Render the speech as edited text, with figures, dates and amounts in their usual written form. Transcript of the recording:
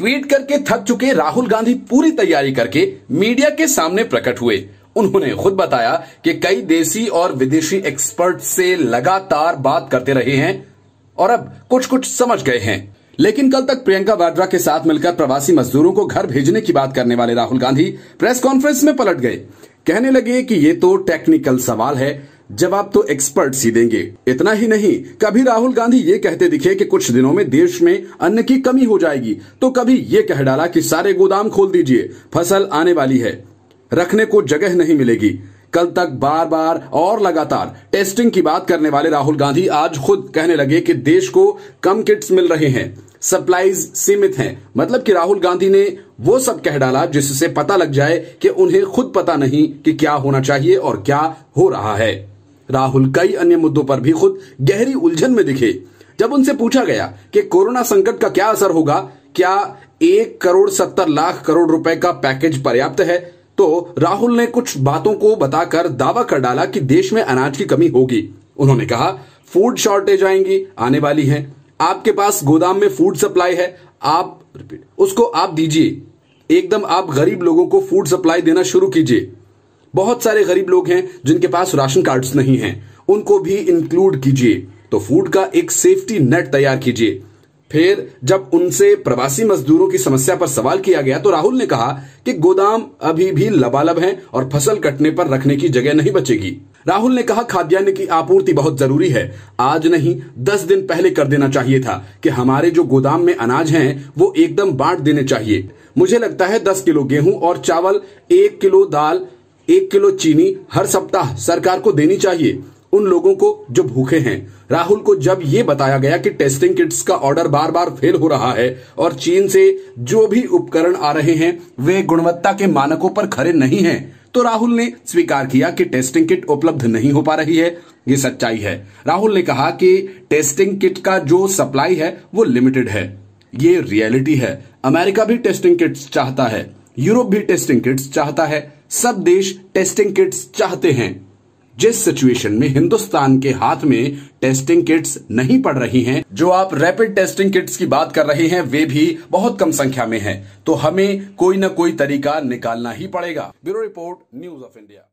Tweet करके थक चुके राहुल गांधी पूरी तैयारी करके मीडिया के सामने प्रकट हुए। उन्होंने खुद बताया कि कई देसी और विदेशी एक्सपर्ट से लगातार बात करते रहे हैं और अब कुछ समझ गए हैं। लेकिन कल तक प्रियंका वाड्रा के साथ मिलकर प्रवासी मजदूरों को घर भेजने की बात करने वाले राहुल गांधी प्रेस कॉन्फ्रेंस में पलट गए। कहने लगे कि ये तो टेक्निकल सवाल है, जवाब तो एक्सपर्ट ही देंगे। इतना ही नहीं, कभी राहुल गांधी ये कहते दिखे कि कुछ दिनों में देश में अन्न की कमी हो जाएगी, तो कभी ये कह डाला कि सारे गोदाम खोल दीजिए, फसल आने वाली है, रखने को जगह नहीं मिलेगी। कल तक बार बार और लगातार टेस्टिंग की बात करने वाले राहुल गांधी आज खुद कहने लगे कि देश को कम किट्स मिल रहे हैं, सप्लाईज सीमित हैं। मतलब कि राहुल गांधी ने वो सब कह डाला जिससे पता लग जाए कि उन्हें खुद पता नहीं कि क्या होना चाहिए और क्या हो रहा है। राहुल कई अन्य मुद्दों पर भी खुद गहरी उलझन में दिखे। जब उनसे पूछा गया कि कोरोना संकट का क्या असर होगा, क्या 1,70,00,000 करोड़ रुपए का पैकेज पर्याप्त है, तो राहुल ने कुछ बातों को बताकर दावा कर डाला कि देश में अनाज की कमी होगी। उन्होंने कहा फूड शॉर्टेज आने वाली है, आपके पास गोदाम में फूड सप्लाई है, उसको आप दीजिए, एकदम आप गरीब लोगों को फूड सप्लाई देना शुरू कीजिए। बहुत सारे गरीब लोग हैं जिनके पास राशन कार्ड्स नहीं हैं, उनको भी इंक्लूड कीजिए। तो फूड का एक सेफ्टी नेट तैयार कीजिए। फिर जब उनसे प्रवासी मजदूरों की समस्या पर सवाल किया गया तो राहुल ने कहा कि गोदाम अभी भी लबालब हैं और फसल कटने पर रखने की जगह नहीं बचेगी। राहुल ने कहा खाद्यान्न की आपूर्ति बहुत जरूरी है, आज नहीं 10 दिन पहले कर देना चाहिए था कि हमारे जो गोदाम में अनाज हैं वो एकदम बांट देने चाहिए। मुझे लगता है 10 किलो गेहूं और चावल, 1 किलो दाल, 1 किलो चीनी हर सप्ताह सरकार को देनी चाहिए उन लोगों को जो भूखे हैं। राहुल को जब ये बताया गया कि टेस्टिंग किट्स का ऑर्डर बार बार फेल हो रहा है और चीन से जो भी उपकरण आ रहे हैं वे गुणवत्ता के मानकों पर खरे नहीं हैं, तो राहुल ने स्वीकार किया कि टेस्टिंग किट उपलब्ध नहीं हो पा रही है। ये सच्चाई है। राहुल ने कहा कि टेस्टिंग किट का जो सप्लाई है वो लिमिटेड है। ये रियलिटी है। अमेरिका भी टेस्टिंग किट्स चाहता है, यूरोप भी टेस्टिंग किट्स चाहता है, सब देश टेस्टिंग किट्स चाहते हैं। जिस सिचुएशन में हिंदुस्तान के हाथ में टेस्टिंग किट्स नहीं पड़ रही हैं, जो आप रैपिड टेस्टिंग किट्स की बात कर रहे हैं वे भी बहुत कम संख्या में हैं, तो हमें कोई ना कोई तरीका निकालना ही पड़ेगा। Bureau report, news of India.